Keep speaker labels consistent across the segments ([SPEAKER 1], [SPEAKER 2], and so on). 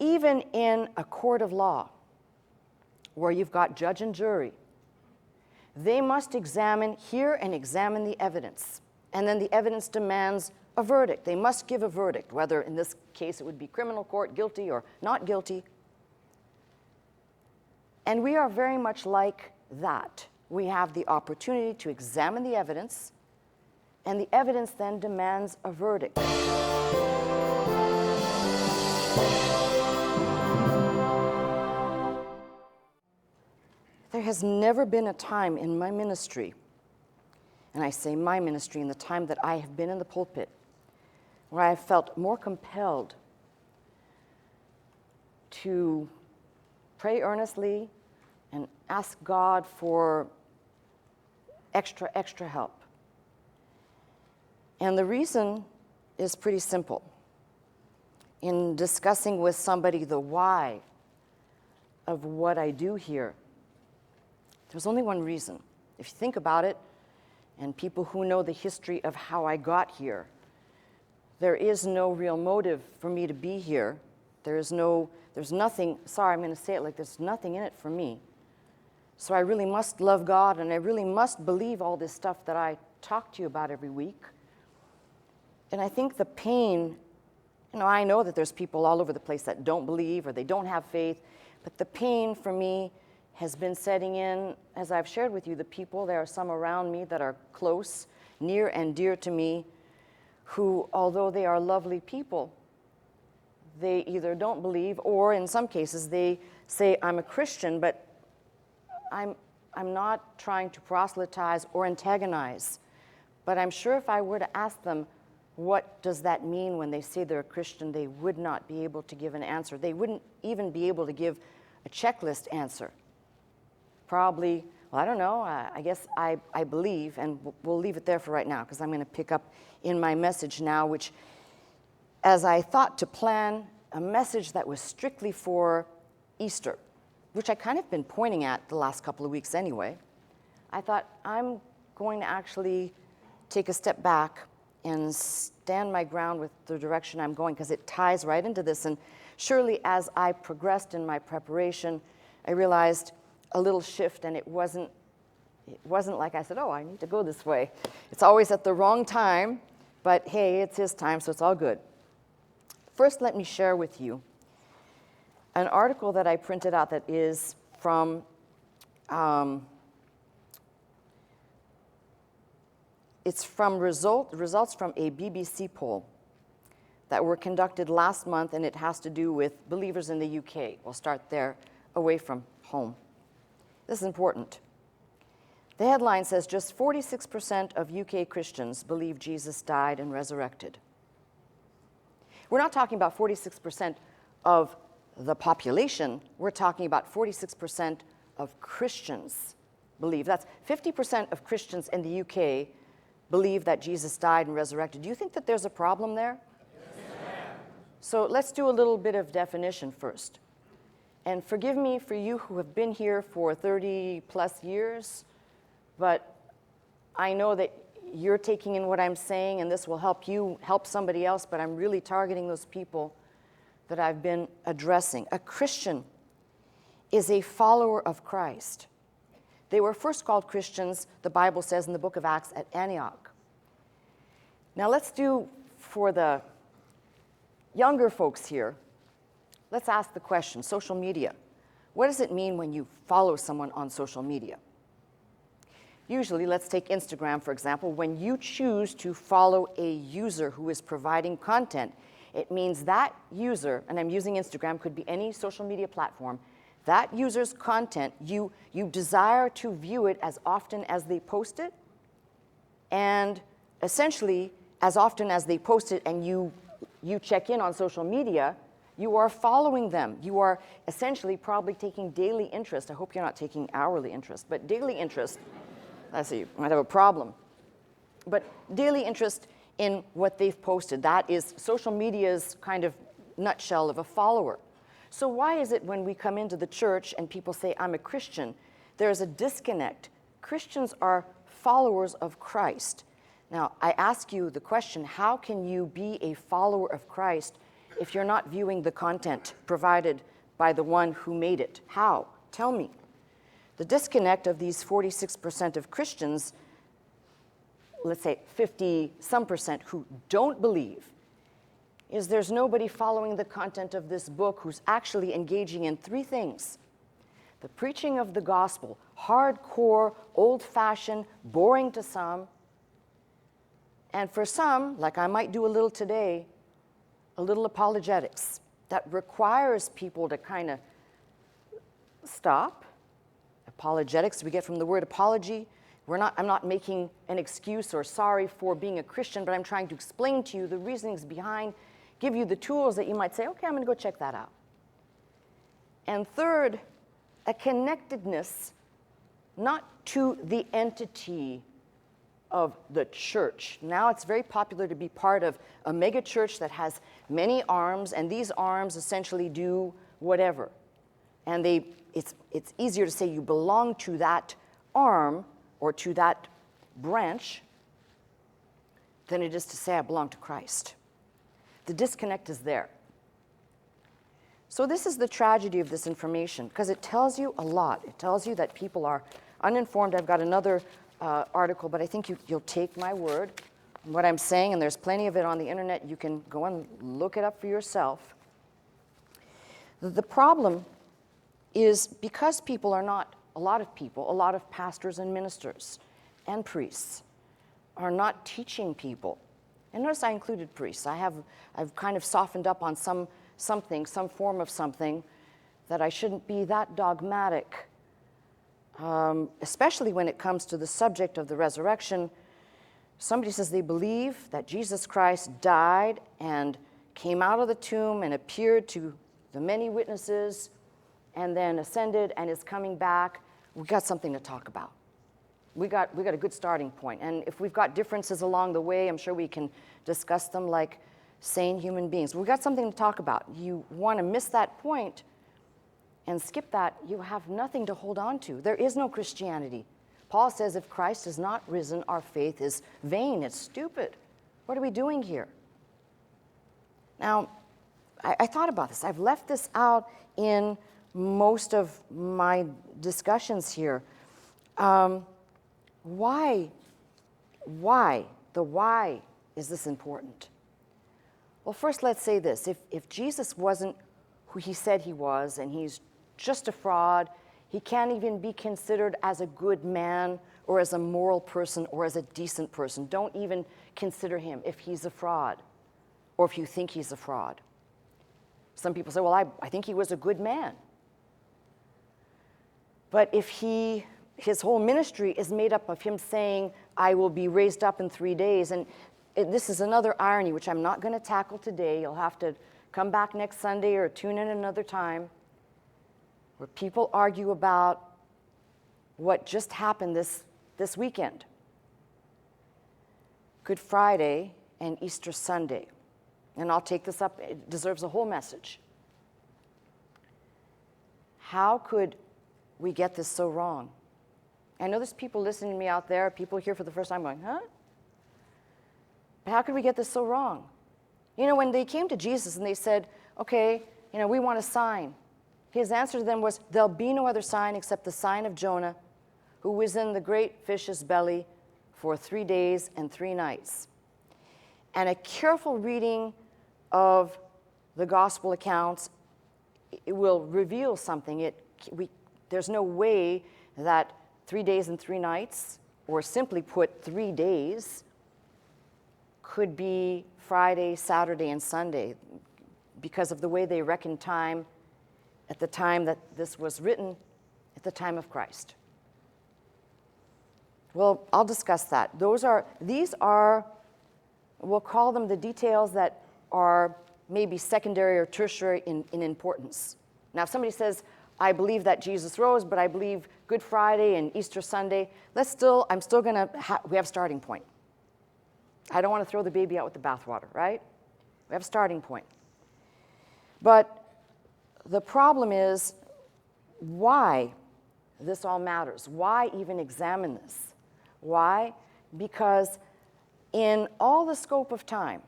[SPEAKER 1] even in a court of law, where you've got judge and jury, they must hear and examine the evidence. And then the evidence demands a verdict. They must give a verdict, whether in this case it would be criminal court, guilty or not guilty. And we are very much like that. We have the opportunity to examine the evidence, and the evidence then demands a verdict. There has never been a time in my ministry, and I say my ministry in the time that I have been in the pulpit, where I felt more compelled to pray earnestly and ask God for extra help. And the reason is pretty simple. In discussing with somebody the why of what I do here, there's only one reason. If you think about it, and people who know the history of how I got here, there is no real motive for me to be here. There's nothing, sorry, I'm going to say it like there's nothing in it for me. So I really must love God, and I really must believe all this stuff that I talk to you about every week. And I think the pain, I know that there's people all over the place that don't believe or they don't have faith, but the pain for me has been setting in, as I've shared with you, the people, there are some around me that are close, near and dear to me, who, although they are lovely people, they either don't believe, or in some cases they say, I'm a Christian, but I'm not trying to proselytize or antagonize. But I'm sure if I were to ask them, what does that mean when they say they're a Christian, they would not be able to give an answer. They wouldn't even be able to give a checklist answer. Probably, well, I don't know, I guess I believe, and we'll leave it there for right now, because I'm going to pick up in my message now, which, as I thought to plan a message that was strictly for Easter, which I kind of been pointing at the last couple of weeks anyway, I thought I'm going to actually take a step back and stand my ground with the direction I'm going, because it ties right into this. And surely as I progressed in my preparation, I realized a little shift, and it wasn't like I said, oh, I need to go this way. It's always at the wrong time, but hey, it's his time, so it's all good. First, let me share with you an article that I printed out that is from, it's from results from a BBC poll that were conducted last month, and it has to do with believers in the UK. We'll start there, away from home. This is important. The headline says just 46% of UK Christians believe Jesus died and resurrected. We're not talking about 46% of the population. We're talking about 46% of Christians believe. That's 50% of Christians in the UK believe that Jesus died and resurrected. Do you think that there's a problem there? Yes. So let's do a little bit of definition first. And forgive me for you who have been here for 30 plus years, but I know that you're taking in what I'm saying, and this will help you help somebody else, but I'm really targeting those people that I've been addressing. A Christian is a follower of Christ. They were first called Christians, the Bible says in the book of Acts, at Antioch. Now let's do, for the younger folks here, let's ask the question, social media. What does it mean when you follow someone on social media? Usually, let's take Instagram, for example. When you choose to follow a user who is providing content, it means that user, and I'm using Instagram, could be any social media platform, that user's content, you desire to view it as often as they post it, and essentially, as often as they post it and you check in on social media, you are following them. You are essentially probably taking daily interest. I hope you're not taking hourly interest, but daily interest. I see, you might have a problem. But daily interest in what they've posted. That is social media's kind of nutshell of a follower. So why is it when we come into the church and people say, I'm a Christian, there's a disconnect? Christians are followers of Christ. Now, I ask you the question, how can you be a follower of Christ if you're not viewing the content provided by the one who made it? How? Tell me. The disconnect of these 46% of Christians, let's say 50-some% who don't believe, is there's nobody following the content of this book who's actually engaging in three things. The preaching of the gospel, hardcore, old-fashioned, boring to some, and for some, like I might do a little today, a little apologetics that requires people to kind of stop. Apologetics, we get from the word apology. I'm not making an excuse or sorry for being a Christian, but I'm trying to explain to you the reasonings behind, give you the tools that you might say, okay, I'm going to go check that out. And third, a connectedness not to the entity of the church. Now it's very popular to be part of a mega church that has many arms, and these arms essentially do whatever. And it's easier to say you belong to that arm or to that branch than it is to say I belong to Christ. The disconnect is there. So this is the tragedy of this information, because it tells you a lot. It tells you that people are uninformed. I've got another article, but I think you'll take my word on what I'm saying, and there's plenty of it on the internet. You can go and look it up for yourself. The problem is because people are not, a lot of pastors and ministers and priests are not teaching people. And notice I included priests. I've kind of softened up on some form of something, that I shouldn't be that dogmatic, especially when it comes to the subject of the resurrection. Somebody says they believe that Jesus Christ died and came out of the tomb and appeared to the many witnesses and then ascended and is coming back. We've got something to talk about. We got a good starting point. And if we've got differences along the way, I'm sure we can discuss them like sane human beings. We've got something to talk about. You want to miss that point and skip that, you have nothing to hold on to. There is no Christianity. Paul says if Christ is not risen, our faith is vain, it's stupid. What are we doing here? Now, I thought about this. I've left this out in most of my discussions here. Why is this important? Well, first let's say this. If Jesus wasn't who he said he was, and he's just a fraud, he can't even be considered as a good man or as a moral person or as a decent person. Don't even consider him if he's a fraud or if you think he's a fraud. Some people say, well, I think he was a good man. But if his whole ministry is made up of him saying, I will be raised up in 3 days, and this is another irony, which I'm not going to tackle today. You'll have to come back next Sunday or tune in another time, where people argue about what just happened this weekend. Good Friday and Easter Sunday. And I'll take this up. It deserves a whole message. How could we get this so wrong? I know there's people listening to me out there, people here for the first time going, huh? But how could we get this so wrong? You know, when they came to Jesus and they said, okay, we want a sign. His answer to them was, there'll be no other sign except the sign of Jonah, who was in the great fish's belly for 3 days and 3 nights. And a careful reading of the gospel accounts, it will reveal something. There's no way that 3 days and 3 nights, or simply put 3 days, could be Friday, Saturday, and Sunday, because of the way they reckon time at the time that this was written, at the time of Christ. Well, I'll discuss that. These are, we'll call them the details that are maybe secondary or tertiary in importance. Now, if somebody says, I believe that Jesus rose, but I believe Good Friday and Easter Sunday, we have a starting point. I don't want to throw the baby out with the bathwater, right? We have a starting point. But the problem is why this all matters. Why even examine this? Why? Because in all the scope of time,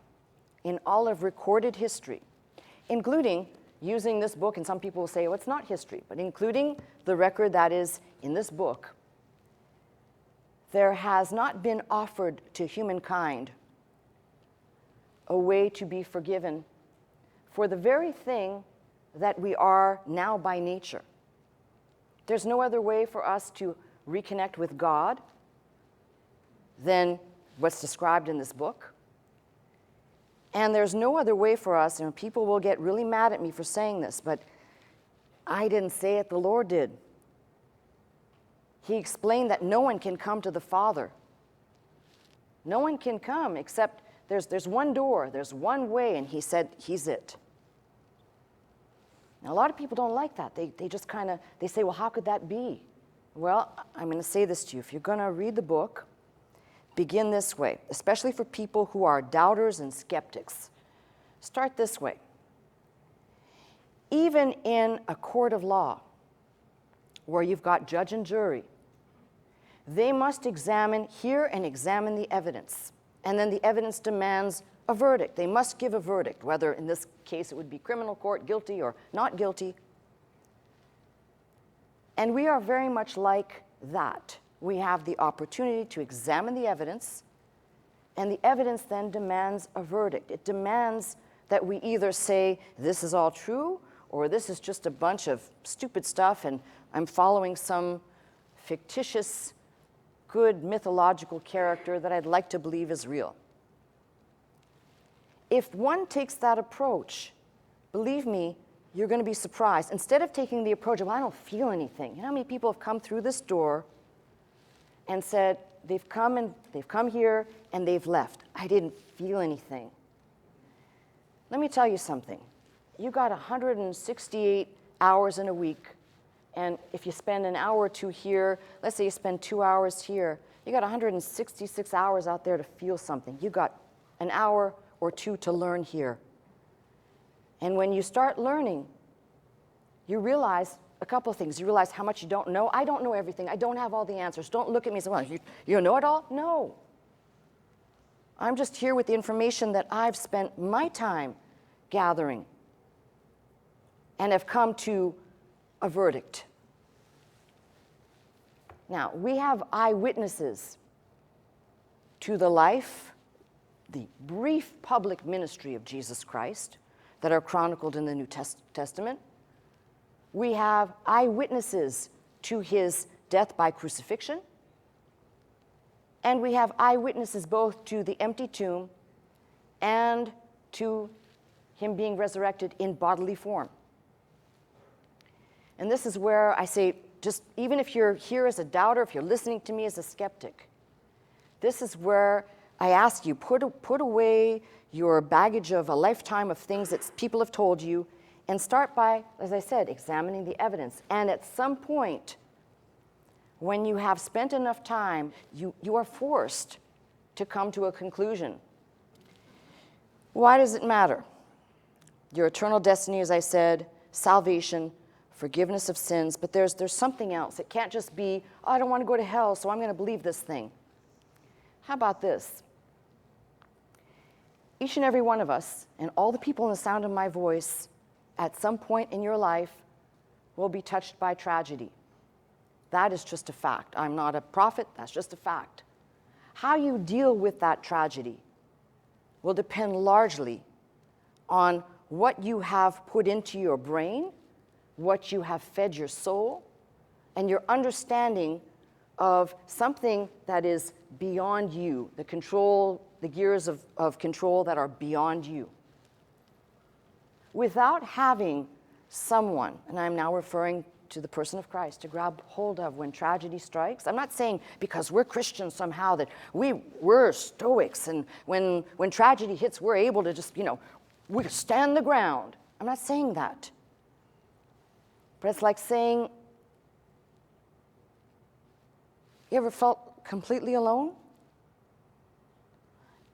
[SPEAKER 1] in all of recorded history, including using this book, and some people will say, oh, it's not history, but including the record that is in this book, there has not been offered to humankind a way to be forgiven for the very thing that we are now by nature. There's no other way for us to reconnect with God than what's described in this book. And there's no other way for us, and people will get really mad at me for saying this, but I didn't say it, the Lord did. He explained that no one can come to the Father. No one can come except there's one door, there's one way, and he said he's it. Now, a lot of people don't like that. They just kind of, they say, well, how could that be? Well, I'm going to say this to you. If you're going to read the book, begin this way, especially for people who are doubters and skeptics. Start this way. Even in a court of law, where you've got judge and jury, they must hear and examine the evidence. And then the evidence demands a verdict. They must give a verdict, whether in this case it would be criminal court, guilty or not guilty. And we are very much like that. We have the opportunity to examine the evidence, and the evidence then demands a verdict. It demands that we either say, this is all true, or this is just a bunch of stupid stuff, and I'm following some fictitious, good mythological character that I'd like to believe is real. If one takes that approach, believe me, you're going to be surprised. Instead of taking the approach of, well, I don't feel anything. You know how many people have come through this door and said, they've come here and they've left. I didn't feel anything. Let me tell you something. You got 168 hours in a week, and if you spend an hour or two here, let's say you spend 2 hours here, you got 166 hours out there to feel something. You got an hour or two to learn here. And when you start learning, you realize a couple of things. You realize how much you don't know. I don't know everything. I don't have all the answers. Don't look at me and say, well, you know it all? No. I'm just here with the information that I've spent my time gathering and have come to a verdict. Now, we have eyewitnesses to the life, the brief public ministry of Jesus Christ that are chronicled in the New Testament. We have eyewitnesses to his death by crucifixion, and we have eyewitnesses both to the empty tomb and to him being resurrected in bodily form. And this is where I say, just even if you're here as a doubter, if you're listening to me as a skeptic, this is where I ask you, put away your baggage of a lifetime of things that people have told you, and start by, as I said, examining the evidence. And at some point, when you have spent enough time, you are forced to come to a conclusion. Why does it matter? Your eternal destiny, as I said, salvation, forgiveness of sins, but there's something else. It can't just be, oh, I don't want to go to hell, so I'm going to believe this thing. How about this? Each and every one of us, and all the people in the sound of my voice, at some point in your life, will be touched by tragedy. That is just a fact. I'm not a prophet, that's just a fact. How you deal with that tragedy will depend largely on what you have put into your brain, what you have fed your soul, and your understanding of something that is beyond you, the gears of control that are beyond you. Without having someone, and I'm now referring to the person of Christ, to grab hold of when tragedy strikes. I'm not saying because we're Christians somehow that we're stoics, and when tragedy hits, we're able to just, we stand the ground. I'm not saying that. But it's like saying, you ever felt completely alone?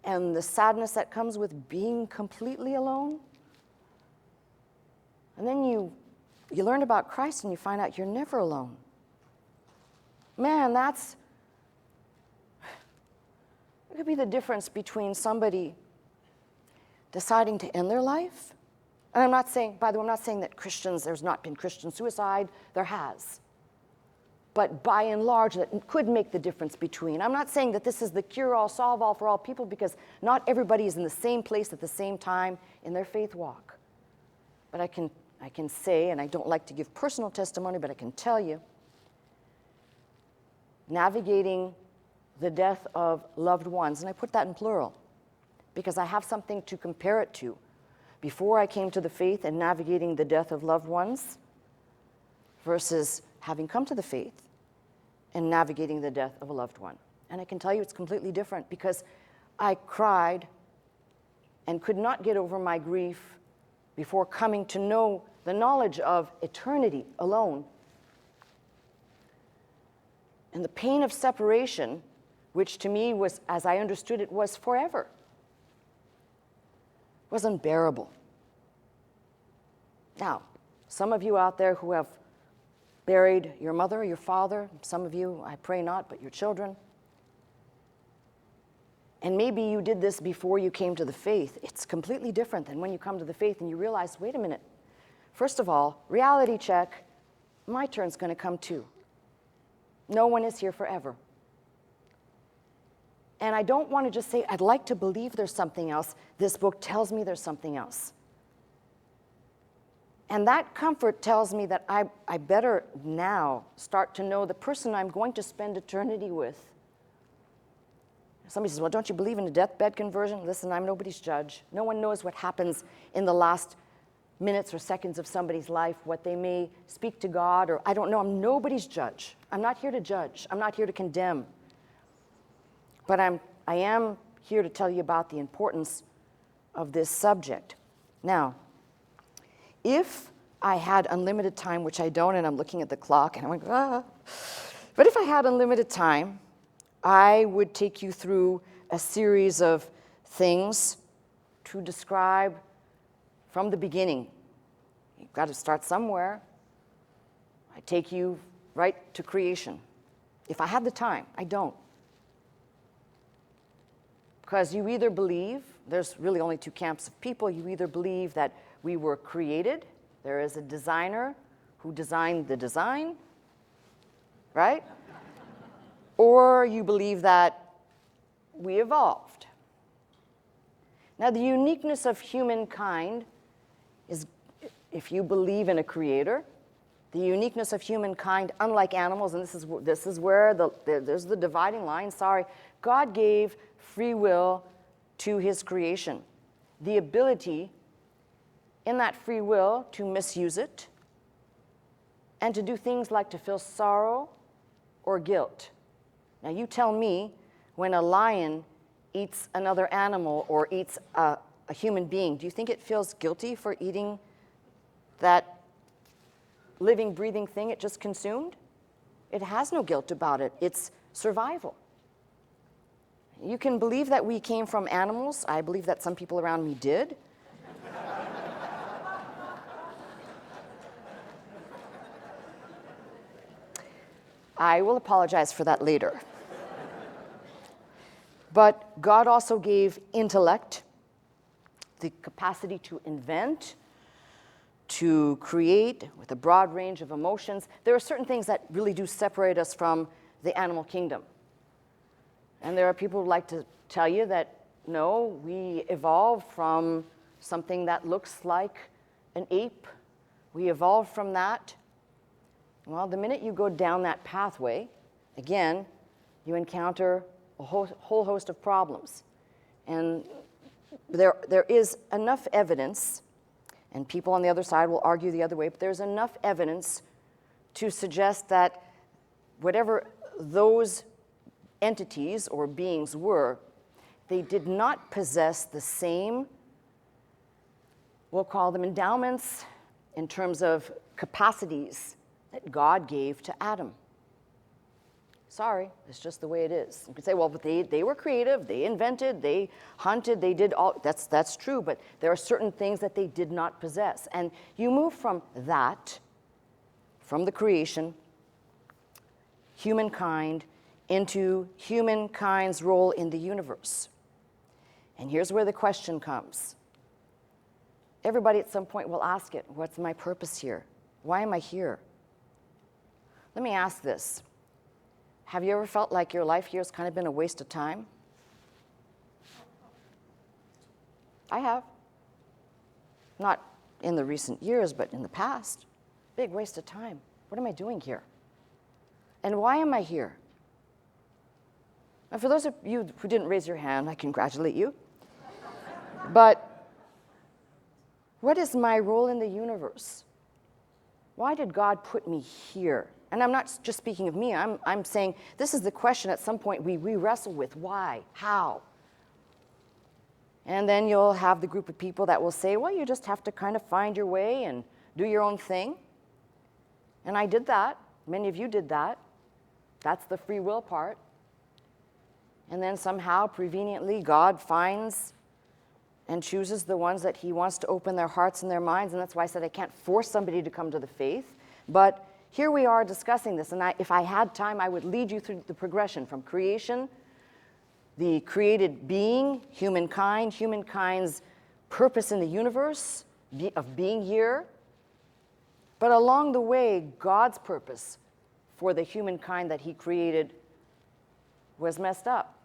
[SPEAKER 1] And the sadness that comes with being completely alone? And then you learn about Christ and you find out you're never alone. Man, it could be the difference between somebody deciding to end their life And I'm not saying, by the way, I'm not saying that there's not been Christian suicide. There has. But by and large, that could make the difference between. I'm not saying that this is the cure-all, solve-all for all people, because not everybody is in the same place at the same time in their faith walk. But I can say, and I don't like to give personal testimony, but I can tell you, navigating the death of loved ones, and I put that in plural, because I have something to compare it to. Before I came to the faith and navigating the death of loved ones versus having come to the faith and navigating the death of a loved one. And I can tell you it's completely different, because I cried and could not get over my grief before coming to know the knowledge of eternity alone. And the pain of separation, which to me was, as I understood it, was forever, was unbearable. Now, some of you out there who have buried your mother, your father, some of you, I pray not, but your children, and maybe you did this before you came to the faith. It's completely different than when you come to the faith and you realize, wait a minute, first of all, reality check, my turn's going to come too. No one is here forever. And I don't want to just say, I'd like to believe there's something else. This book tells me there's something else. And that comfort tells me that I better now start to know the person I'm going to spend eternity with. Somebody says, well, don't you believe in a deathbed conversion? Listen, I'm nobody's judge. No one knows what happens in the last minutes or seconds of somebody's life, what they may speak to God, or I don't know. I'm nobody's judge. I'm not here to judge. I'm not here to condemn. But I am here to tell you about the importance of this subject. Now, if I had unlimited time, which I don't, and I'm looking at the clock, and I'm like, ah. But if I had unlimited time, I would take you through a series of things to describe from the beginning. You've got to start somewhere. I take you right to creation. If I had the time, I don't. Because you either believe, there's really only two camps of people, you either believe that we were created, there is a designer who designed the design, right? Or you believe that we evolved. Now, the uniqueness of humankind is, if you believe in a creator, the uniqueness of humankind, unlike animals, and this is where there's the dividing line, sorry, God gave free will to his creation. The ability in that free will to misuse it and to do things like to feel sorrow or guilt. Now you tell me, when a lion eats another animal or eats a human being, do you think it feels guilty for eating that living, breathing thing it just consumed? It has no guilt about it. It's survival. You can believe that we came from animals. I believe that some people around me did. I will apologize for that later. But God also gave intellect, the capacity to invent, to create with a broad range of emotions. There are certain things that really do separate us from the animal kingdom. And there are people who like to tell you that, no, we evolved from something that looks like an ape. We evolved from that. Well, the minute you go down that pathway, again, you encounter a whole host of problems. And there is enough evidence, and people on the other side will argue the other way, but there's enough evidence to suggest that whatever those entities or beings were, they did not possess the same, we'll call them endowments, in terms of capacities that God gave to Adam. Sorry, it's just the way it is. You could say, well, but they were creative, they invented, they hunted, they did all, that's true, but there are certain things that they did not possess. And you move from that, from the creation, humankind, into humankind's role in the universe. And here's where the question comes. Everybody at some point will ask it, what's my purpose here? Why am I here? Let me ask this. Have you ever felt like your life here has kind of been a waste of time? I have. Not in the recent years, but in the past. Big waste of time. What am I doing here? And why am I here? And for those of you who didn't raise your hand, I congratulate you. But what is my role in the universe? Why did God put me here? And I'm not just speaking of me. I'm saying this is the question at some point we wrestle with. Why? How? And then you'll have the group of people that will say, well, you just have to kind of find your way and do your own thing. And I did that. Many of you did that. That's the free will part. And then somehow, preveniently, God finds and chooses the ones that he wants to open their hearts and their minds. And that's why I said I can't force somebody to come to the faith. But here we are discussing this. And if I had time, I would lead you through the progression from creation, the created being, humankind, humankind's purpose in the universe, of being here. But along the way, God's purpose for the humankind that he created was messed up.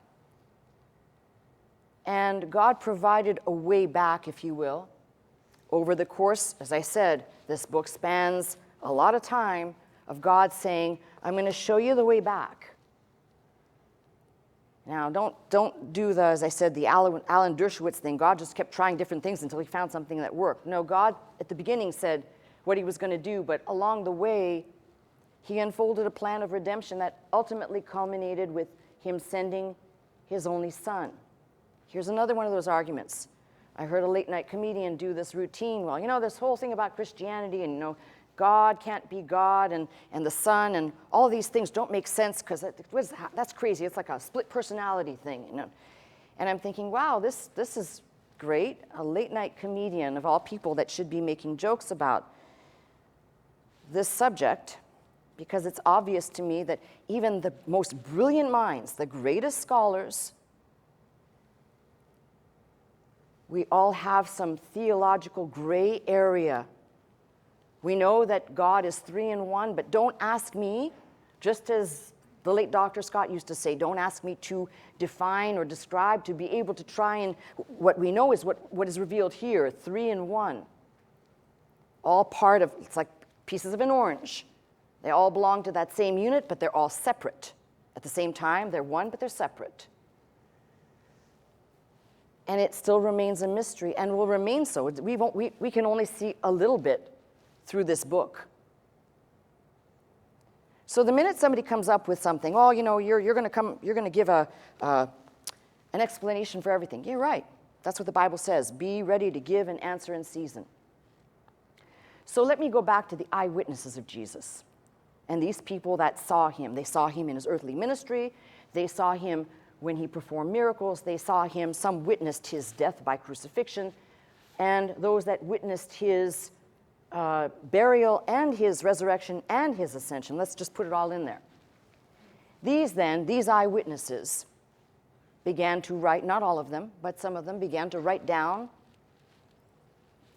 [SPEAKER 1] And God provided a way back, if you will. Over the course, as I said, this book spans a lot of time of God saying, I'm going to show you the way back. Now, don't do the, as I said, the Alan Dershowitz thing. God just kept trying different things until he found something that worked. No, God at the beginning said what he was going to do, but along the way, he unfolded a plan of redemption that ultimately culminated with him sending his only son. Here's another one of those arguments. I heard a late-night comedian do this routine. Well, you know, this whole thing about Christianity and, you know, God can't be God and the Son and all these things don't make sense because that's crazy. It's like a split personality thing, you know. And I'm thinking, wow, this is great. A late-night comedian, of all people, that should be making jokes about this subject, because it's obvious to me that even the most brilliant minds, the greatest scholars, we all have some theological gray area. We know that God is 3 in 1, but don't ask me, just as the late Dr. Scott used to say, don't ask me to define or describe, to be able to try and, what we know is what is revealed here, 3 in 1. All part of, it's like pieces of an orange. They all belong to that same unit, but they're all separate. At the same time, they're one, but they're separate. And it still remains a mystery and will remain so. We can only see a little bit through this book. So the minute somebody comes up with something, oh, you know, you're going to give an explanation for everything. You're right. That's what the Bible says. Be ready to give an answer in season. So let me go back to the eyewitnesses of Jesus. And these people that saw him, they saw him in his earthly ministry. They saw him when he performed miracles. They saw him, some witnessed his death by crucifixion. And those that witnessed his burial and his resurrection and his ascension. Let's just put it all in there. These eyewitnesses began to write, not all of them, but some of them began to write down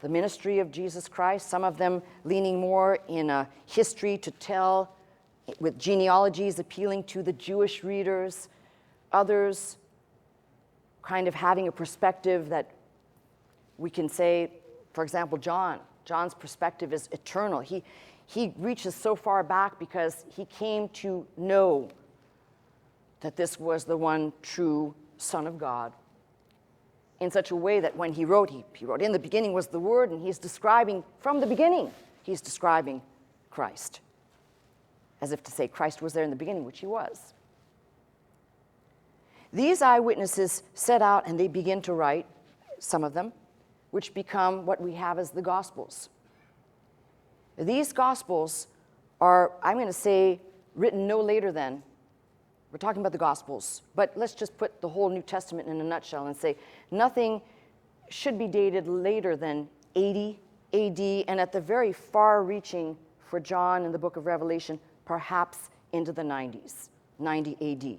[SPEAKER 1] the ministry of Jesus Christ, some of them leaning more in a history to tell with genealogies appealing to the Jewish readers, others kind of having a perspective that we can say, for example, John's perspective is eternal. He reaches so far back because he came to know that this was the one true Son of God in such a way that when he wrote, in the beginning was the Word, and he's describing, from the beginning, he's describing Christ. As if to say Christ was there in the beginning, which he was. These eyewitnesses set out and they begin to write, some of them, which become what we have as the Gospels. These Gospels are, I'm going to say, written no later than, we're talking about the Gospels, but let's just put the whole New Testament in a nutshell and say nothing should be dated later than 80 AD, and at the very far-reaching for John in the book of Revelation, perhaps into the 90s, 90 AD.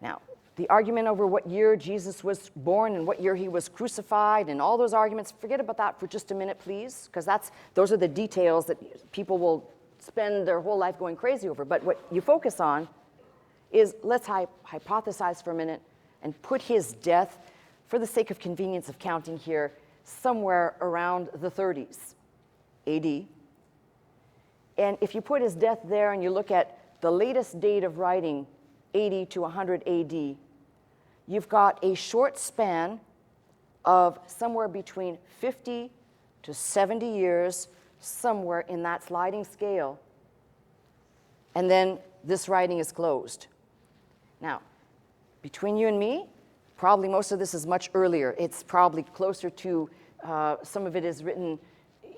[SPEAKER 1] Now, the argument over what year Jesus was born and what year he was crucified and all those arguments, forget about that for just a minute, please, because those are the details that people will spend their whole life going crazy over. But what you focus on is, let's hypothesize for a minute and put his death, for the sake of convenience of counting here, somewhere around the 30s AD. And if you put his death there and you look at the latest date of writing, 80 to 100 AD, you've got a short span of somewhere between 50 to 70 years, somewhere in that sliding scale. And then this writing is closed. Now, between you and me, probably most of this is much earlier. It's probably closer to, some of it is written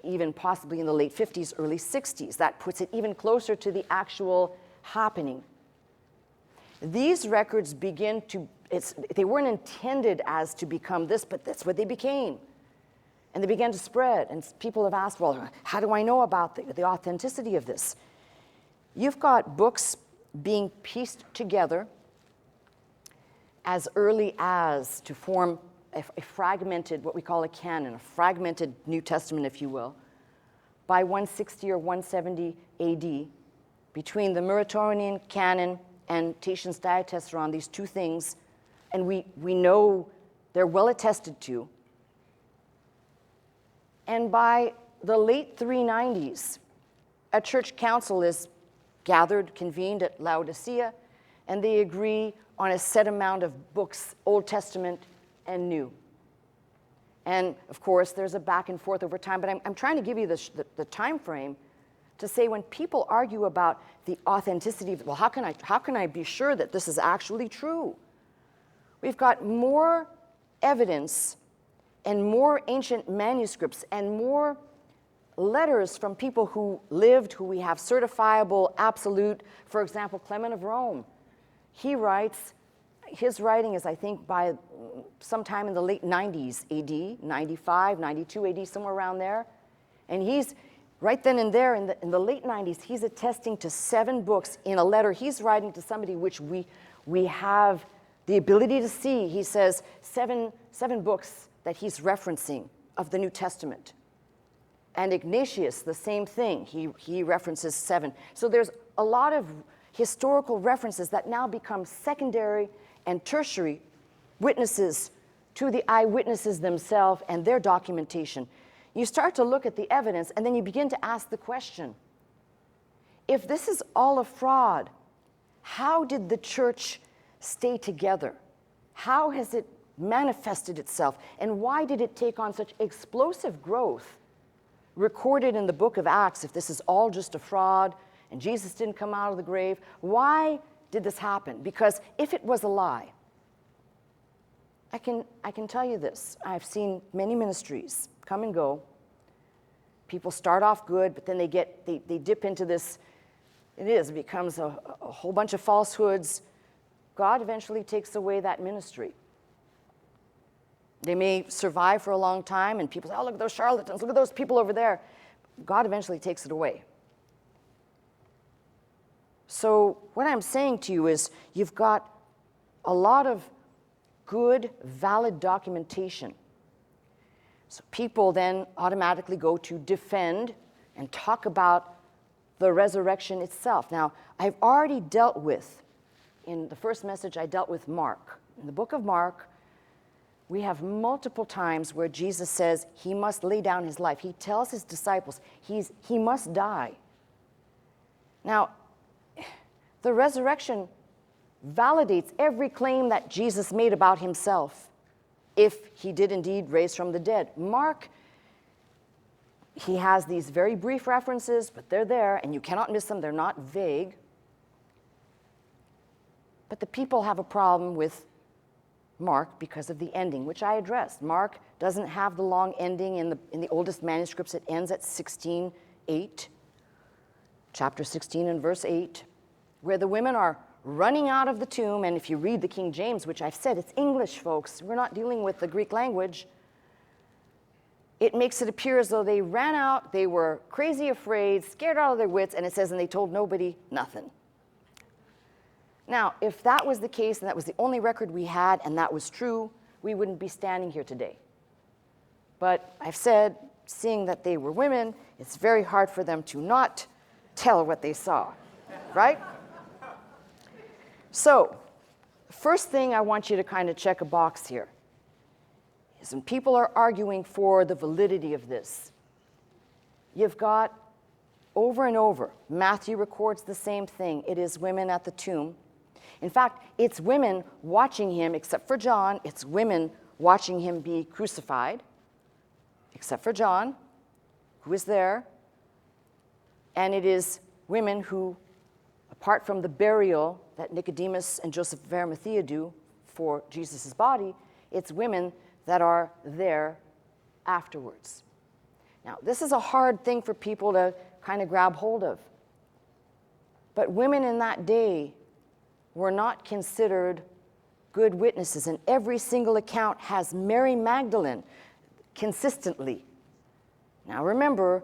[SPEAKER 1] even possibly in the late 50s, early 60s. That puts it even closer to the actual happening. These records begin to, they weren't intended as to become this, but that's what they became. And they began to spread, and people have asked, well, how do I know about the authenticity of this? You've got books being pieced together as early as to form a fragmented, what we call a canon, a fragmented New Testament, if you will, by 160 or 170 AD, between the Muratorian canon and Tatian's Diatessaron, these two things, and we know they're well attested to. And by the late 390s, a church council is gathered, convened at Laodicea, and they agree on a set amount of books, Old Testament and New. And of course, there's a back and forth over time, but I'm trying to give you the time frame to say when people argue about the authenticity of, well, how can I be sure that this is actually true? We've got more evidence and more ancient manuscripts and more letters from people who lived, who we have certifiable, absolute. For example, Clement of Rome. He writes, his writing is, I think, by sometime in the late 90s AD, 95, 92 AD, somewhere around there. And he's, right then and there, in the late 90s, he's attesting to 7 books in a letter he's writing to somebody which we have the ability to see. He says 7 books that he's referencing of the New Testament. And Ignatius, the same thing. He references 7. So there's a lot of historical references that now become secondary and tertiary witnesses to the eyewitnesses themselves and their documentation. You start to look at the evidence, and then you begin to ask the question, if this is all a fraud, how did the church stay together? How has it manifested itself? And why did it take on such explosive growth recorded in the book of Acts if this is all just a fraud and Jesus didn't come out of the grave? Why did this happen? Because if it was a lie, I can tell you this. I've seen many ministries come and go. People start off good, but then they dip into this, it becomes a whole bunch of falsehoods. God eventually takes away that ministry. They may survive for a long time, and people say, oh, look at those charlatans, look at those people over there. God eventually takes it away. So what I'm saying to you is you've got a lot of good, valid documentation. So people then automatically go to defend and talk about the resurrection itself. Now, I've already dealt with, in the first message, I dealt with Mark. In the book of Mark, we have multiple times where Jesus says he must lay down his life. He tells his disciples he must die. Now, the resurrection validates every claim that Jesus made about himself, if he did indeed raise from the dead. Mark, he has these very brief references, but they're there, and you cannot miss them. They're not vague. But the people have a problem with Mark because of the ending, which I addressed. Mark doesn't have the long ending in the oldest manuscripts. It ends at 16:8, chapter 16 and verse 8, where the women are running out of the tomb. And if you read the King James, which I've said, it's English, folks. We're not dealing with the Greek language. It makes it appear as though they ran out, they were crazy afraid, scared out of their wits, and it says, and they told nobody nothing. Now, if that was the case and that was the only record we had and that was true, we wouldn't be standing here today. But I've said, seeing that they were women, it's very hard for them to not tell what they saw, right? So, the first thing I want you to kind of check a box here is when people are arguing for the validity of this, you've got over and over, Matthew records the same thing. It is women at the tomb. In fact, it's women watching him, except for John, it's women watching him be crucified, except for John, who is there. And it is women who, apart from the burial that Nicodemus and Joseph of Arimathea do for Jesus' body, it's women that are there afterwards. Now, this is a hard thing for people to kind of grab hold of. But women in that day were not considered good witnesses, and every single account has Mary Magdalene consistently. Now remember,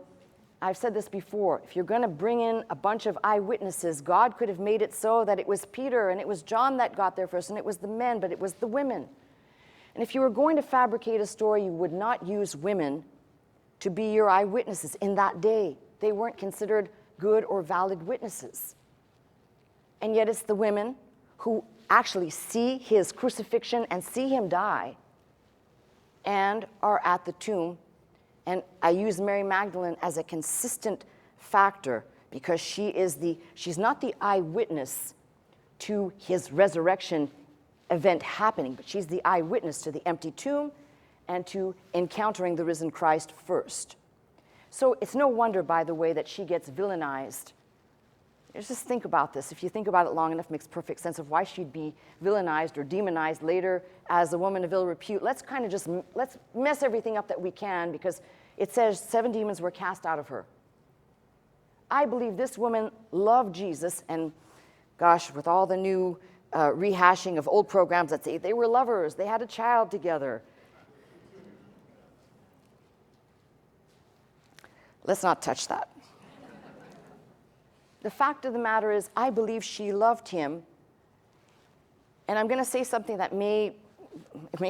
[SPEAKER 1] I've said this before, if you're going to bring in a bunch of eyewitnesses, God could have made it so that it was Peter and it was John that got there first, and it was the men, but it was the women. And if you were going to fabricate a story, you would not use women to be your eyewitnesses in that day. They weren't considered good or valid witnesses. And yet it's the women who actually see his crucifixion and see him die and are at the tomb. And I use Mary Magdalene as a consistent factor because she's not the eyewitness to his resurrection event happening, but she's the eyewitness to the empty tomb and to encountering the risen Christ first. So it's no wonder, by the way, that she gets villainized. Just think about this. If you think about it long enough, it makes perfect sense of why she'd be villainized or demonized later as a woman of ill repute. Let's kind of let's mess everything up that we can, because it says 7 demons were cast out of her. I believe this woman loved Jesus, and gosh, with all the new rehashing of old programs that say they were lovers, they had a child together. Let's not touch that. The fact of the matter is, I believe she loved him. And I'm going to say something that may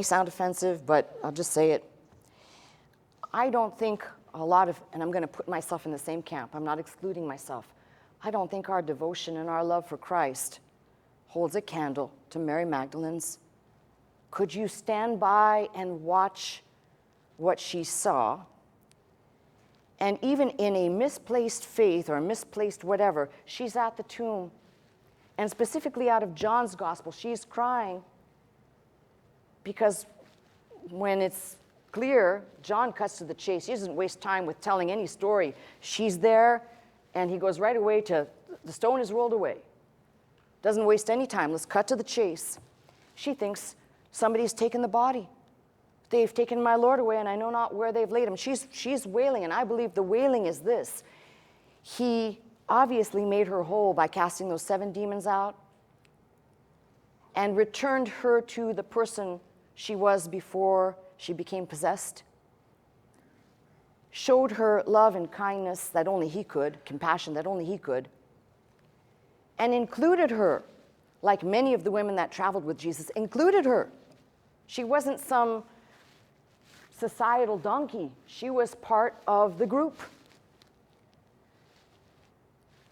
[SPEAKER 1] sound offensive, but I'll just say it. I don't think and I'm going to put myself in the same camp. I'm not excluding myself. I don't think our devotion and our love for Christ holds a candle to Mary Magdalene's. Could you stand by and watch what she saw? And even in a misplaced faith or misplaced whatever, she's at the tomb. And specifically out of John's gospel, she's crying because when it's clear, John cuts to the chase. He doesn't waste time with telling any story. She's there, and he goes right away to, the stone is rolled away. Doesn't waste any time. Let's cut to the chase. She thinks somebody's taken the body. They've taken my Lord away, and I know not where they've laid him. She's wailing, and I believe the wailing is this. He obviously made her whole by casting those 7 demons out and returned her to the person she was before she became possessed. Showed her love and kindness that only he could, compassion that only he could, and included her, like many of the women that traveled with Jesus, included her. She wasn't some societal donkey. She was part of the group.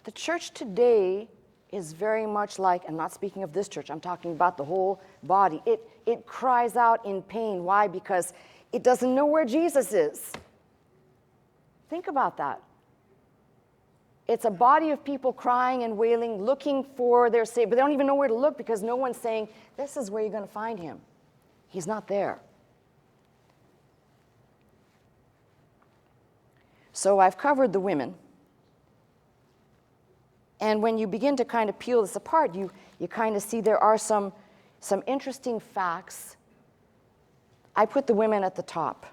[SPEAKER 1] The church today is very much like, I'm not speaking of this church, I'm talking about the whole body. It cries out in pain. Why? Because it doesn't know where Jesus is. Think about that. It's a body of people crying and wailing, looking for their Savior, but they don't even know where to look because no one's saying, this is where you're going to find him. He's not there. So I've covered the women. And when you begin to kind of peel this apart, you kind of see there are some interesting facts. I put the women at the top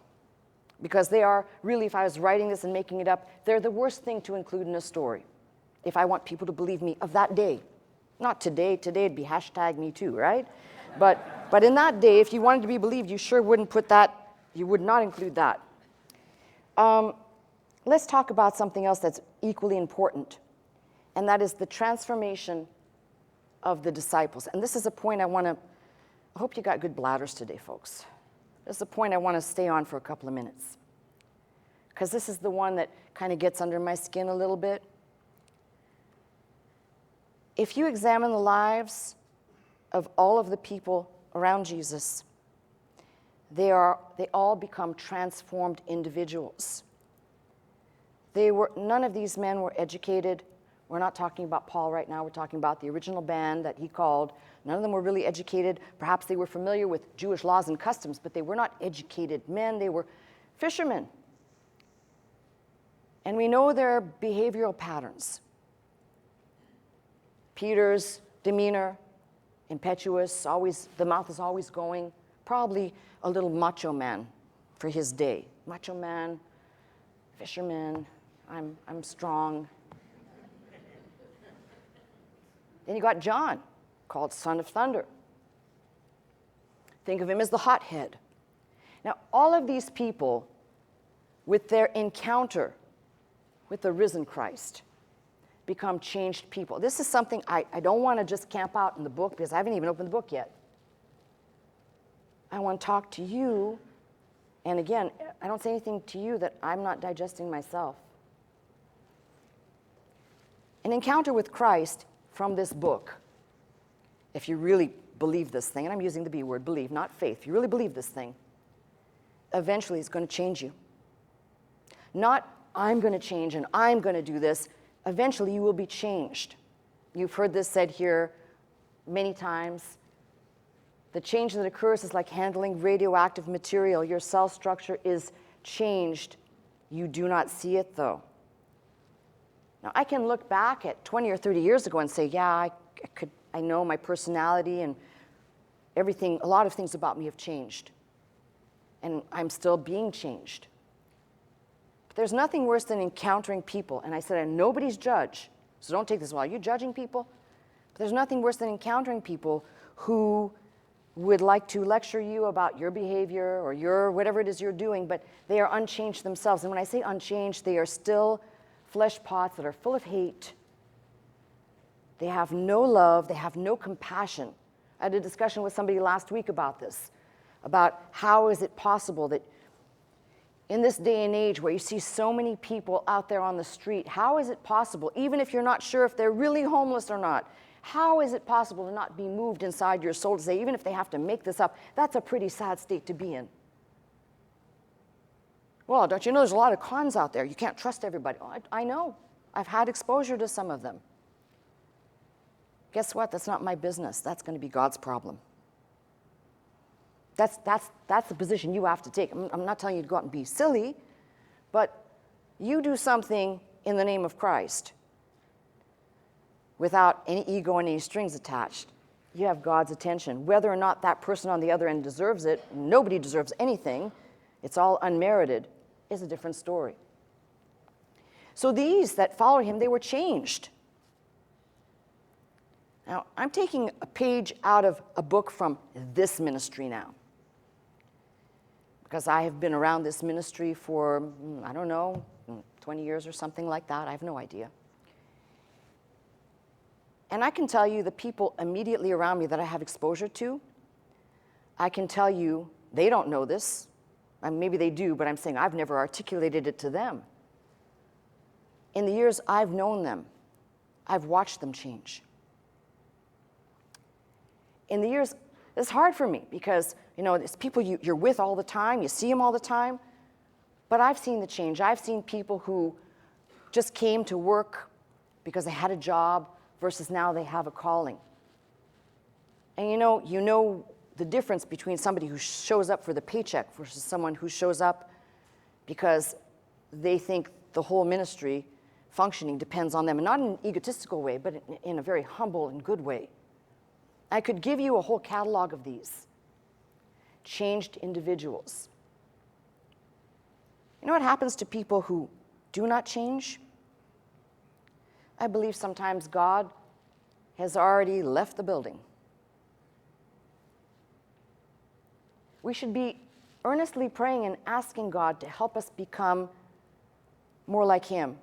[SPEAKER 1] because they are really, if I was writing this and making it up, they're the worst thing to include in a story if I want people to believe me of that day. Not today. Today it'd be #MeToo, right? But in that day, if you wanted to be believed, you sure wouldn't put that, you would not include that. Let's talk about something else that's equally important, and that is the transformation of the disciples. And this is a point I hope you got good bladders today, folks. This is a point I want to stay on for a couple of minutes, because this is the one that kind of gets under my skin a little bit. If you examine the lives of all of the people around Jesus, they all become transformed individuals. None of these men were educated. We're not talking about Paul right now. We're talking about the original band that he called. None of them were really educated. Perhaps they were familiar with Jewish laws and customs, but they were not educated men. They were fishermen. And we know their behavioral patterns. Peter's demeanor, impetuous, the mouth is always going, probably a little macho man for his day. Macho man, fisherman, I'm strong. Then you got John, called Son of Thunder. Think of him as the hothead. Now, all of these people, with their encounter with the risen Christ, become changed people. This is something I don't want to just camp out in the book, because I haven't even opened the book yet. I want to talk to you, and again, I don't say anything to you that I'm not digesting myself. An encounter with Christ from this book, if you really believe this thing, and I'm using the B word, believe, not faith, if you really believe this thing, eventually it's going to change you. Not, I'm going to change and I'm going to do this. Eventually you will be changed. You've heard this said here many times. The change that occurs is like handling radioactive material. Your cell structure is changed. You do not see it, though. Now, I can look back at 20 or 30 years ago and say, yeah, I know my personality and everything, a lot of things about me have changed. And I'm still being changed. But there's nothing worse than encountering people. And I said, I'm nobody's judge, so don't take this well. Are you judging people? But there's nothing worse than encountering people who would like to lecture you about your behavior or your whatever it is you're doing, but they are unchanged themselves. And when I say unchanged, they are still flesh pots that are full of hate. They have no love. They have no compassion. I had a discussion with somebody last week about this, about how is it possible that in this day and age where you see so many people out there on the street, how is it possible, even if you're not sure if they're really homeless or not, how is it possible to not be moved inside your soul to say, even if they have to make this up, that's a pretty sad state to be in? Well, don't you know there's a lot of cons out there? You can't trust everybody. Oh, I know. I've had exposure to some of them. Guess what? That's not my business. That's going to be God's problem. That's the position you have to take. I'm not telling you to go out and be silly, but you do something in the name of Christ without any ego and any strings attached. You have God's attention. Whether or not that person on the other end deserves it, nobody deserves anything, it's all unmerited, is a different story. So these that followed him, they were changed. Now, I'm taking a page out of a book from this ministry now, because I have been around this ministry for, I don't know, 20 years or something like that. I have no idea. And I can tell you the people immediately around me that I have exposure to, I can tell you they don't know this. Maybe they do, but I'm saying I've never articulated it to them. In the years I've known them, I've watched them change. In the years, it's hard for me because, it's people you're with all the time, you see them all the time, but I've seen the change. I've seen people who just came to work because they had a job versus now they have a calling. And you know the difference between somebody who shows up for the paycheck versus someone who shows up because they think the whole ministry functioning depends on them, and not in an egotistical way, but in a very humble and good way. I could give you a whole catalog of these changed individuals. You know what happens to people who do not change? I believe sometimes God has already left the building. We should be earnestly praying and asking God to help us become more like him.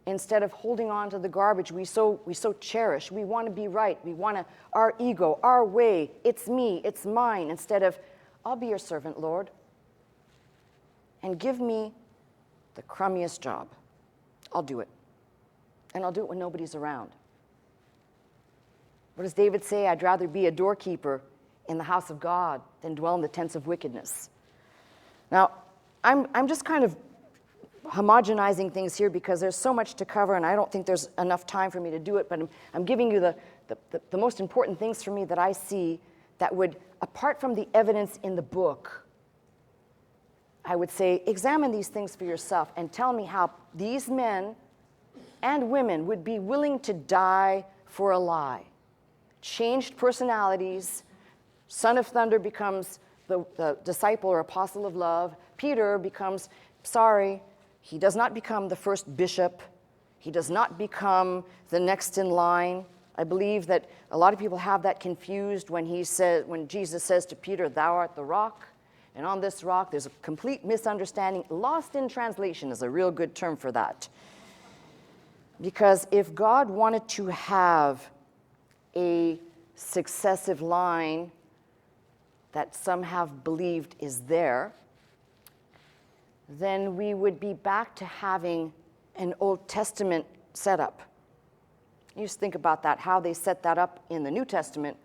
[SPEAKER 1] instead of holding on to the garbage we so cherish. We want to be right. We want our ego, our way. It's me, it's mine. Instead of, I'll be your servant, Lord. And give me the crummiest job. I'll do it. And I'll do it when nobody's around. What does David say? I'd rather be a doorkeeper in the house of God than dwell in the tents of wickedness. Now, I'm just kind of homogenizing things here because there's so much to cover, and I don't think there's enough time for me to do it, but I'm giving you the most important things for me that I see that would, apart from the evidence in the book, I would say, examine these things for yourself and tell me how these men and women would be willing to die for a lie. Changed personalities. Son of Thunder becomes the disciple or apostle of love. Peter becomes, he does not become the first bishop. He does not become the next in line. I believe that a lot of people have that confused when Jesus says to Peter, thou art the rock, and on this rock there's a complete misunderstanding. Lost in translation is a real good term for that. Because if God wanted to have a successive line that some have believed is there, then we would be back to having an Old Testament setup. You just think about that, how they set that up in the New Testament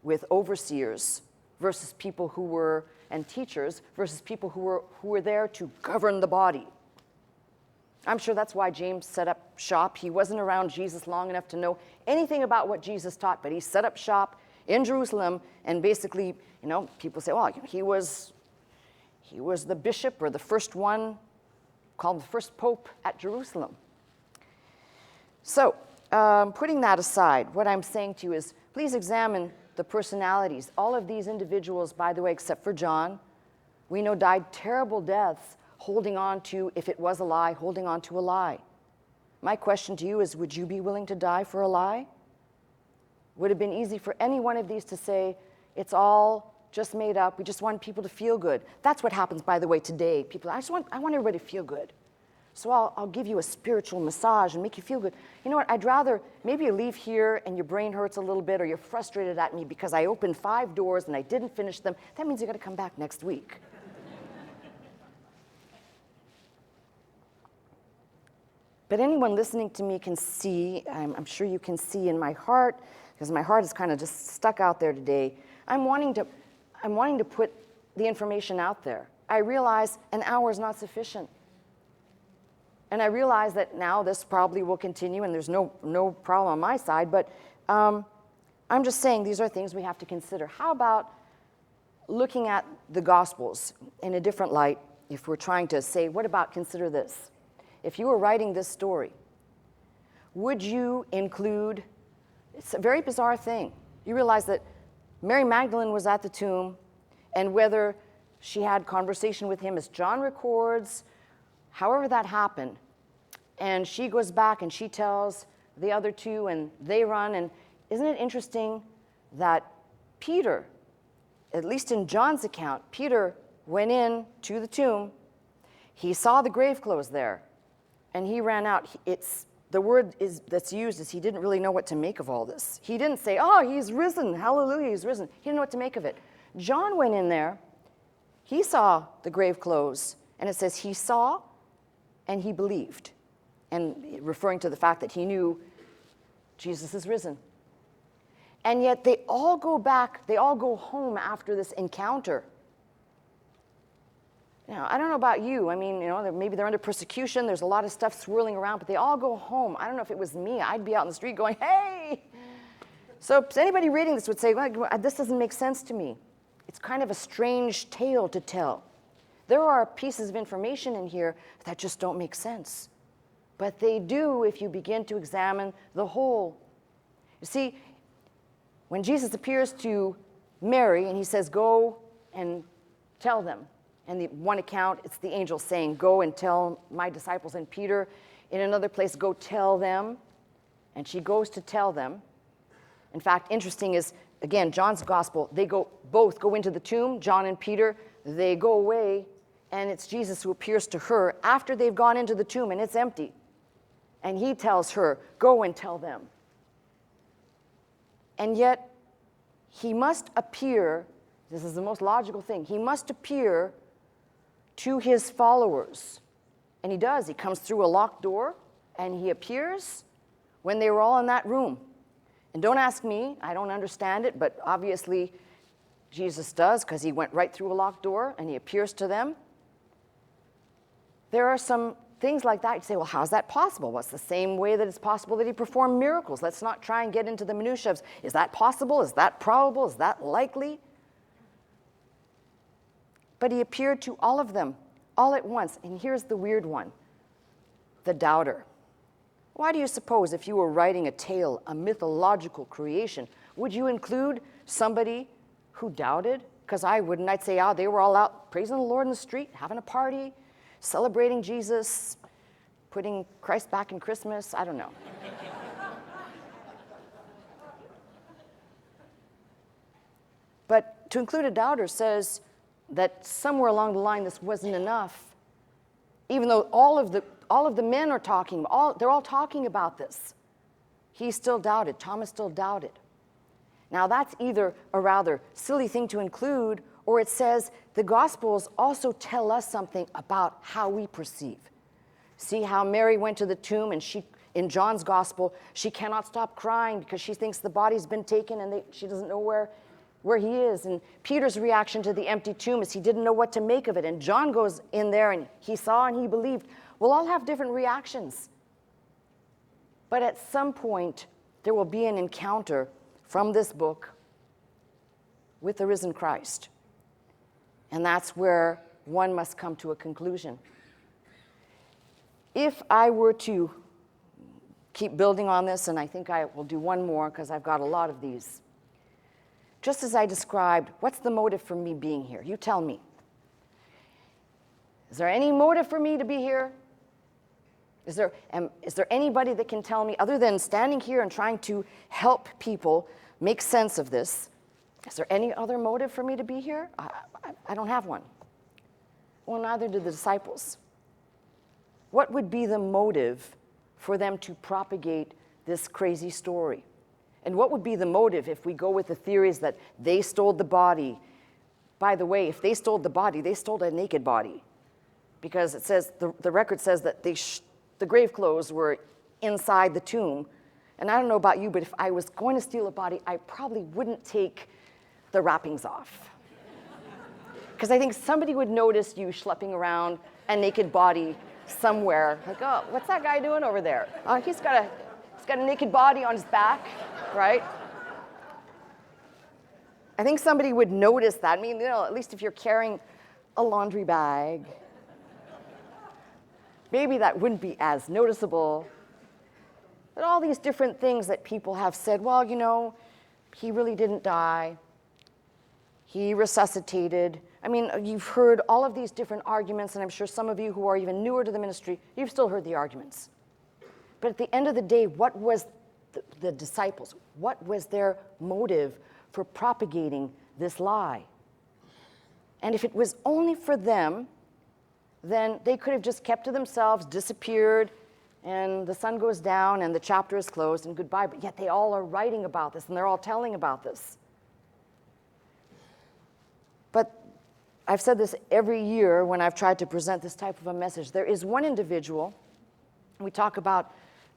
[SPEAKER 1] with overseers versus people who were, and teachers, versus people who were there to govern the body. I'm sure that's why James set up shop. He wasn't around Jesus long enough to know anything about what Jesus taught, but he set up shop in Jerusalem, and basically, people say, well, he was the bishop or the first one, called the first pope at Jerusalem. So, putting that aside, what I'm saying to you is, please examine the personalities. All of these individuals, by the way, except for John, we know died terrible deaths, holding on to, if it was a lie, holding on to a lie. My question to you is, would you be willing to die for a lie? Would it have been easy for any one of these to say, it's all just made up, we just want people to feel good? That's what happens, by the way, today. People, I want everybody to feel good. So I'll give you a spiritual massage and make you feel good. You know what, I'd rather, maybe you leave here and your brain hurts a little bit, or you're frustrated at me because I opened 5 doors and I didn't finish them. That means you gotta come back next week. But anyone listening to me can see, I'm sure you can see in my heart, because my heart is kind of just stuck out there today. I'm wanting to put the information out there. I realize an hour is not sufficient. And I realize that now this probably will continue, and there's no problem on my side, but I'm just saying these are things we have to consider. How about looking at the Gospels in a different light, if we're trying to say, what about consider this? If you were writing this story, would you include, it's a very bizarre thing. You realize that Mary Magdalene was at the tomb, and whether she had conversation with him, as John records, however that happened, and she goes back and she tells the other two, and they run, and isn't it interesting that Peter, at least in John's account, Peter went in to the tomb, he saw the grave clothes there, and he ran out. The word that's used is he didn't really know what to make of all this. He didn't say, oh, he's risen, hallelujah, he's risen. He didn't know what to make of it. John went in there, he saw the grave clothes, and it says he saw and he believed, and referring to the fact that he knew Jesus is risen. And yet they all go back, they all go home after this encounter. Now, I don't know about you. I mean, maybe they're under persecution. There's a lot of stuff swirling around, but they all go home. I don't know if it was me. I'd be out in the street going, hey! So anybody reading this would say, well, this doesn't make sense to me. It's kind of a strange tale to tell. There are pieces of information in here that just don't make sense. But they do if you begin to examine the whole. You see, when Jesus appears to Mary and he says, go and tell them. In the one account, it's the angel saying, go and tell my disciples. And Peter, in another place, go tell them. And she goes to tell them. In fact, interesting is, again, John's gospel, both go into the tomb, John and Peter, they go away, and it's Jesus who appears to her after they've gone into the tomb and it's empty. And he tells her, go and tell them. And yet, he must appear, this is the most logical thing, he must appear to his followers. And he does. He comes through a locked door, and he appears when they were all in that room. And don't ask me, I don't understand it, but obviously Jesus does, because he went right through a locked door, and he appears to them. There are some things like that. You say, well, how's that possible? Well, it's the same way that it's possible that he performed miracles. Let's not try and get into the minutiae of, is that possible? Is that probable? Is that likely? But he appeared to all of them, all at once. And here's the weird one, the doubter. Why do you suppose if you were writing a tale, a mythological creation, would you include somebody who doubted? Because I wouldn't. I'd say, they were all out praising the Lord in the street, having a party, celebrating Jesus, putting Christ back in Christmas. I don't know. But to include a doubter says that somewhere along the line this wasn't enough. Even though all of the men are talking, they're all talking about this. He still doubted. Thomas still doubted. Now that's either a rather silly thing to include, or it says the Gospels also tell us something about how we perceive. See how Mary went to the tomb, and in John's Gospel, she cannot stop crying because she thinks the body's been taken and she doesn't know where he is. And Peter's reaction to the empty tomb is he didn't know what to make of it. And John goes in there and he saw and he believed. We'll all have different reactions. But at some point, there will be an encounter from this book with the risen Christ. And that's where one must come to a conclusion. If I were to keep building on this, and I think I will do one more because I've got a lot of these. Just as I described, what's the motive for me being here? You tell me. Is there any motive for me to be here? Is there anybody that can tell me, other than standing here and trying to help people make sense of this, is there any other motive for me to be here? I don't have one. Well, neither did the disciples. What would be the motive for them to propagate this crazy story? And what would be the motive if we go with the theories that they stole the body? By the way, if they stole the body, they stole a naked body. Because it says, the record says that the grave clothes were inside the tomb. And I don't know about you, but if I was going to steal a body, I probably wouldn't take the wrappings off. Because I think somebody would notice you schlepping around a naked body somewhere. Like, oh, what's that guy doing over there? Oh, he's got a naked body on his back, right? I think somebody would notice that. I mean, at least if you're carrying a laundry bag, maybe that wouldn't be as noticeable. But all these different things that people have said, well, he really didn't die. He resuscitated. I mean, you've heard all of these different arguments, and I'm sure some of you who are even newer to the ministry, you've still heard the arguments. But at the end of the day, what was the disciples, what was their motive for propagating this lie? And if it was only for them, then they could have just kept to themselves, disappeared, and the sun goes down and the chapter is closed and goodbye. But yet they all are writing about this and they're all telling about this. But I've said this every year when I've tried to present this type of a message. There is one individual, we talk about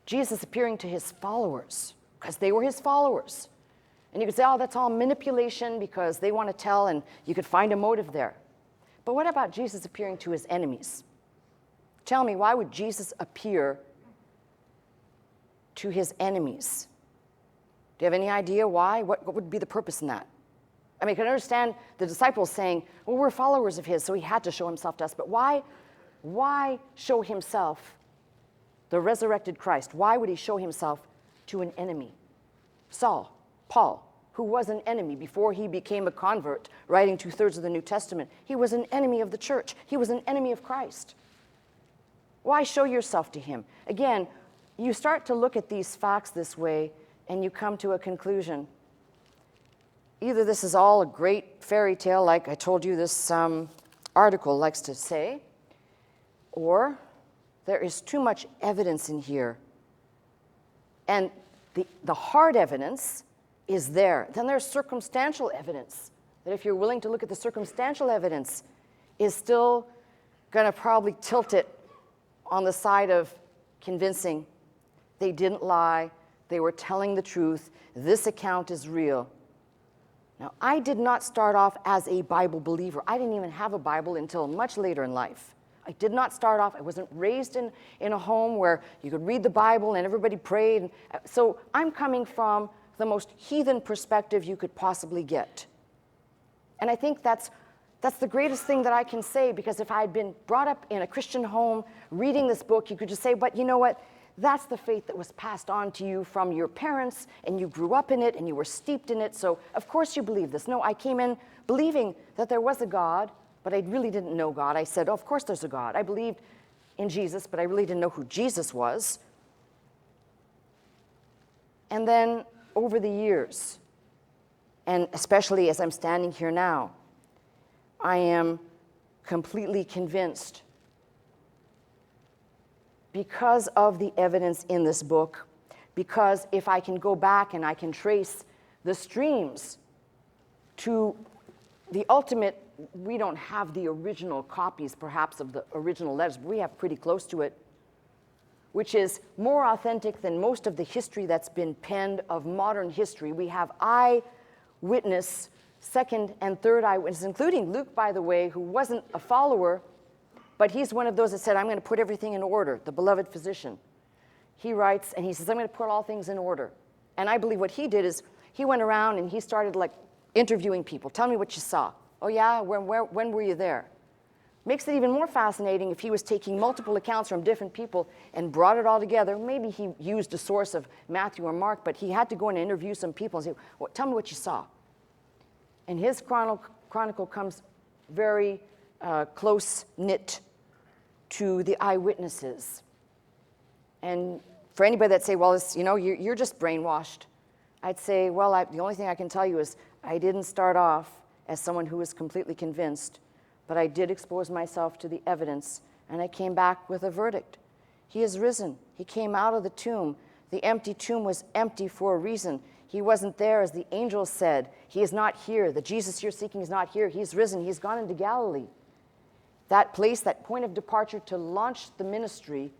[SPEAKER 1] Jesus appearing to his followers, because they were his followers. And you could say, oh, that's all manipulation because they want to tell, and you could find a motive there. But what about Jesus appearing to his enemies? Tell me, why would Jesus appear to his enemies? Do you have any idea why? What would be the purpose in that? I mean, I can understand the disciples saying, well, we're followers of his, so he had to show himself to us. But why show himself, the resurrected Christ? Why would he show himself to an enemy? Saul, Paul, who was an enemy before he became a convert, writing 2/3 of the New Testament. He was an enemy of the church. He was an enemy of Christ. Why show yourself to him? Again, you start to look at these facts this way, and you come to a conclusion. Either this is all a great fairy tale, like I told you this article likes to say, or there is too much evidence in here And the hard evidence is there. Then there's circumstantial evidence, that if you're willing to look at the circumstantial evidence, is still going to probably tilt it on the side of convincing. They didn't lie. They were telling the truth. This account is real. Now, I did not start off as a Bible believer. I didn't even have a Bible until much later in life. I did not start off, I wasn't raised in a home where you could read the Bible and everybody prayed. So I'm coming from the most heathen perspective you could possibly get. And I think that's the greatest thing that I can say, because if I had been brought up in a Christian home reading this book, you could just say, but you know what? That's the faith that was passed on to you from your parents, and you grew up in it, and you were steeped in it, so of course you believe this. No, I came in believing that there was a God, but I really didn't know God. I said, oh, of course there's a God. I believed in Jesus, but I really didn't know who Jesus was. And then over the years, and especially as I'm standing here now, I am completely convinced, because of the evidence in this book, because if I can go back and I can trace the streams to the ultimate, we don't have the original copies perhaps of the original letters, but we have pretty close to it, which is more authentic than most of the history that's been penned of modern history. We have eyewitness, second and third eyewitnesses, including Luke, by the way, who wasn't a follower, but he's one of those that said, I'm going to put everything in order, the beloved physician. He writes, and he says, I'm going to put all things in order. And I believe what he did is he went around and he started like interviewing people. Tell me what you saw. Oh yeah, when were you there? Makes it even more fascinating if he was taking multiple accounts from different people and brought it all together. Maybe he used a source of Matthew or Mark, but he had to go and interview some people and say, well, tell me what you saw. And his chronicle comes very close-knit to the eyewitnesses. And for anybody that say, well, it's, you know, you're just brainwashed, I'd say, well, the only thing I can tell you is I didn't start off as someone who was completely convinced, but I did expose myself to the evidence, and I came back with a verdict. He is risen. He came out of the tomb. The empty tomb was empty for a reason. He wasn't there, as the angels said. He is not here. The Jesus you're seeking is not here. He's risen. He's gone into Galilee. That place, that point of departure to launch the ministry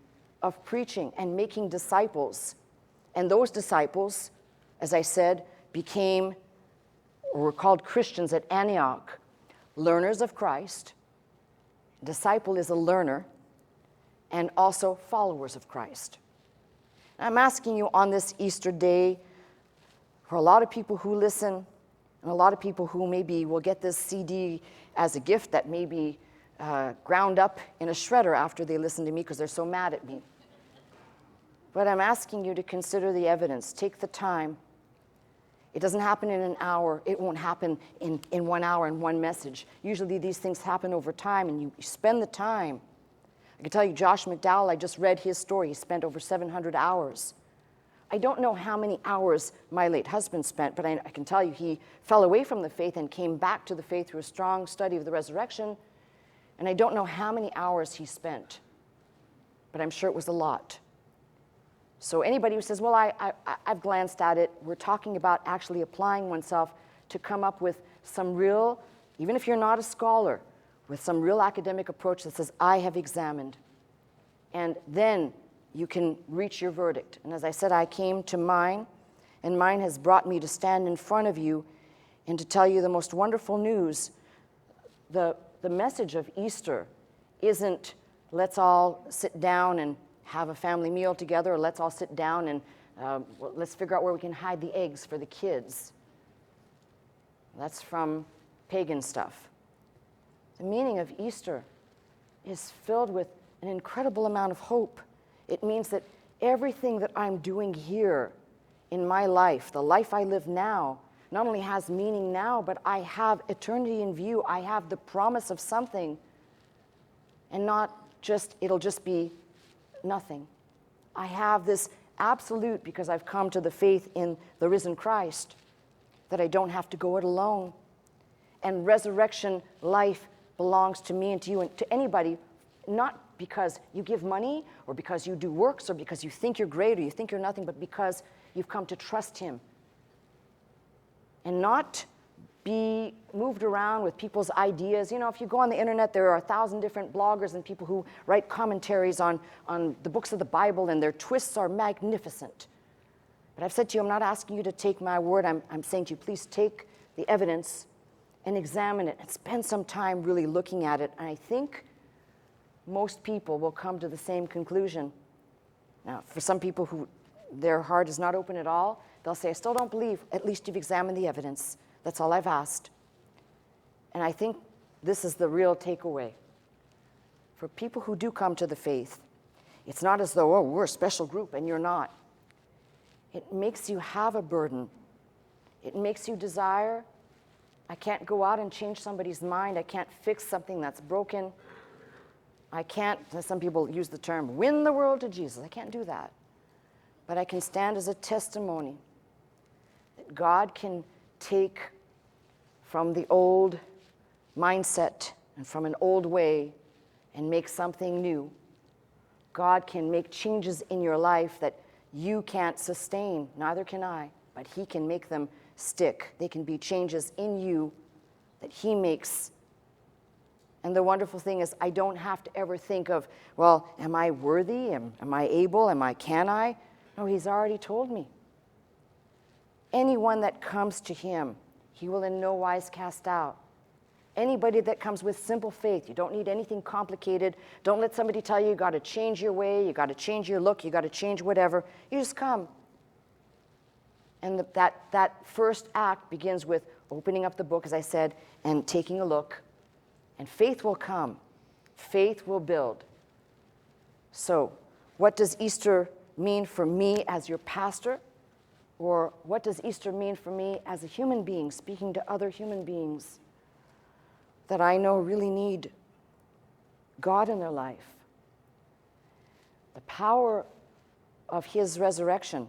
[SPEAKER 1] of preaching and making disciples. And those disciples, as I said, became, or were called Christians at Antioch, learners of Christ. Disciple is a learner, and also followers of Christ. I'm asking you on this Easter day, for a lot of people who listen, and a lot of people who maybe will get this CD as a gift that may be ground up in a shredder after they listen to me because they're so mad at me. But I'm asking you to consider the evidence. Take the time. It doesn't happen in an hour. It won't happen in 1 hour and one message. Usually these things happen over time, and you spend the time. I can tell you, Josh McDowell, I just read his story. He spent over 700 hours. I don't know how many hours my late husband spent, but I can tell you he fell away from the faith and came back to the faith through a strong study of the resurrection. And I don't know how many hours he spent, but I'm sure it was a lot. So anybody who says, well, I've glanced at it, we're talking about actually applying oneself to come up with some real, even if you're not a scholar, with some real academic approach that says, I have examined. And then you can reach your verdict. And as I said, I came to mine, and mine has brought me to stand in front of you and to tell you the most wonderful news. The message of Easter isn't let's all sit down and have a family meal together, or let's all sit down and let's figure out where we can hide the eggs for the kids. That's from pagan stuff. The meaning of Easter is filled with an incredible amount of hope. It means that everything that I'm doing here in my life, the life I live now, not only has meaning now, but I have eternity in view. I have the promise of something, and not just, it'll just be nothing. I have this absolute, because I've come to the faith in the risen Christ, that I don't have to go it alone. And resurrection life belongs to me and to you and to anybody, not because you give money or because you do works or because you think you're great or you think you're nothing, but because you've come to trust him. And not be moved around with people's ideas. You know, if you go on the internet, there are 1,000 different bloggers and people who write commentaries on the books of the Bible, and their twists are magnificent. But I've said to you, I'm not asking you to take my word. I'm saying to you, please take the evidence and examine it and spend some time really looking at it. And I think most people will come to the same conclusion. Now, for some people who their heart is not open at all, they'll say, I still don't believe. At least you've examined the evidence. That's all I've asked. And I think this is the real takeaway. For people who do come to the faith, it's not as though, oh, we're a special group and you're not. It makes you have a burden. It makes you desire. I can't go out and change somebody's mind. I can't fix something that's broken. I can't, some people use the term, win the world to Jesus. I can't do that. But I can stand as a testimony that God can take from the old mindset and from an old way and make something new. God can make changes in your life that you can't sustain, neither can I, but he can make them stick. They can be changes in you that he makes. And the wonderful thing is, I don't have to ever think of, well, am I worthy? Am I able? Can I? No, he's already told me. Anyone that comes to him, he will in no wise cast out. Anybody that comes with simple faith, you don't need anything complicated. Don't let somebody tell you got to change your way, you got to change your look, you got to change whatever. You just come. And that first act begins with opening up the book, as I said, and taking a look. And faith will come. Faith will build. So, what does Easter mean for me as your pastor? Or what does Easter mean for me as a human being, speaking to other human beings that I know really need God in their life? The power of his resurrection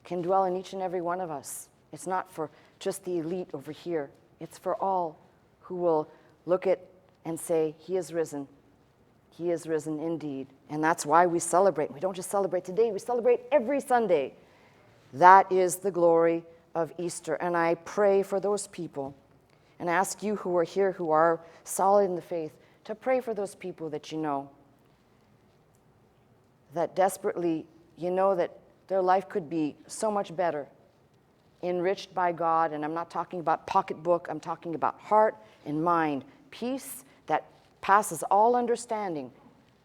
[SPEAKER 1] can dwell in each and every one of us. It's not for just the elite over here. It's for all who will look at and say, he is risen. He is risen indeed. And that's why we celebrate. We don't just celebrate today, we celebrate every Sunday. That is the glory of Easter. And I pray for those people and ask you who are here, who are solid in the faith, to pray for those people that you know, that desperately, you know that their life could be so much better, enriched by God. And I'm not talking about pocketbook, I'm talking about heart and mind, peace that passes all understanding,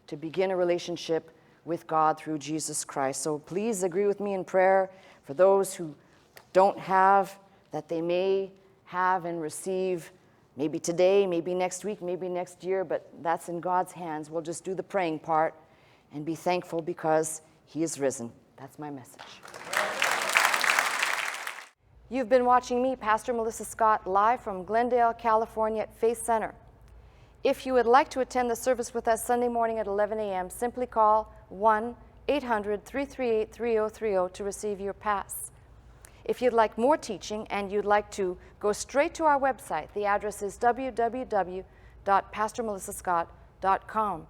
[SPEAKER 1] to begin a relationship with God through Jesus Christ. So please agree with me in prayer for those who don't have, that they may have and receive, maybe today, maybe next week, maybe next year, but that's in God's hands. We'll just do the praying part and be thankful because he is risen. That's my message. You've been watching me, Pastor Melissa Scott, live from Glendale, California at Faith Center. If you would like to attend the service with us Sunday morning at 11 a.m., simply call 1-800-338-3030 to receive your pass. If you'd like more teaching and you'd like to go straight to our website, the address is www.pastormelissascott.com.